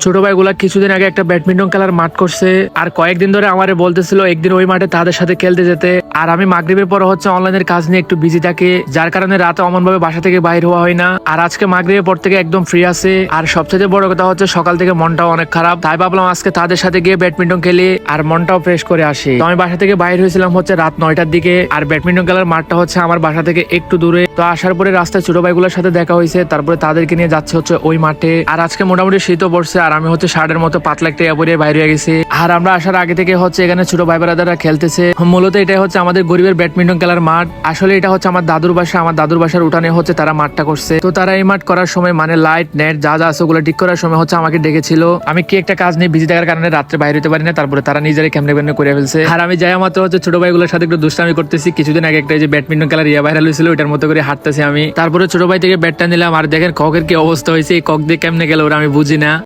ছোট ভাইগুলা কিছুদিন আগে একটা ব্যাডমিন্টন খেলার মাঠ করছে, আর কয়েকদিন ধরে আমারে বলতেছিল একদিন ওই মাঠে তাদের সাথে খেলতে যেতে। আর আমি মাগরিবের পর হচ্ছে অনলাইনের কাজ নিয়ে একটু বিজি থাকি, যার কারণে রাতে অমন ভাবে বাসা থেকে বাইর হওয়া হয় না। আর আজকে মাগরিবের পর থেকে একদম ফ্রি আছে। আর সবচেয়ে বড় কথা হচ্ছে সকাল থেকে মনটাও অনেক খারাপ, তাই ভাবলাম আজকে তাদের সাথে গিয়ে ব্যাডমিন্টন খেলি আর মনটাও ফ্রেশ করে আসি। তো আমি বাসা থেকে বাইর হয়েছিলাম হচ্ছে রাত 9টার দিকে, আর ব্যাডমিন্টন খেলার মাঠটা হচ্ছে আমার বাসা থেকে একটু দূরে। তো আসার পরে রাস্তায় ছোট ভাইগুলোর সাথে দেখা হয়েছে, তারপরে তাদেরকে নিয়ে যাচ্ছে হচ্ছে ওই মাঠে। আর আজকে মোটামুটি শীতও পড়ছে, আর আমি হচ্ছে শার্টের মতো পাতলা একটা পরে বাইরে হয়ে গেছি। আর আমরা আসার আগে থেকে হচ্ছে এখানে ছোট ভাই ব্রাদাররা খেলতেছে। মূলত এটাই হচ্ছে আমাদের গরিবের ব্যাডমিন্টন খেলার মাঠ। আসলে এটা হচ্ছে আমার দাদুর বাসা, আমার দাদুর বাসার উঠানে হচ্ছে তারা মাঠটা করছে। তো তারা এই মাঠ করার সময় মানে লাইট নেট যা যা আছে ওগুলো ঠিক করার সময় হচ্ছে আমাকে ডেকেছিল। আমি কি একটা কাজ নিয়ে বিজি থাকার কারণে রাত্রে বাইরে হতে পারি না, তারপরে তারা নিজেরাই ক্যামেরা ক্যামেরা করে ফেলছে। আর আমি যাই মাত্র হচ্ছে ছোট ভাইগুলোর সাথে একটু দুষ্টামি করতেছি। কিছুদিন আগে একটা যে ব্যাডমিন্টন খেলার ভাইরাল হয়েছিল, ওইটার মতো করে হাঁটতেছি আমি। তারপরে ছোট ভাই থেকে ব্যাটটা নিলাম, আর দেখেন ককের কি অবস্থা হয়েছে, এই কক দিয়ে কেমনে গেল ওরা আমি বুঝি না।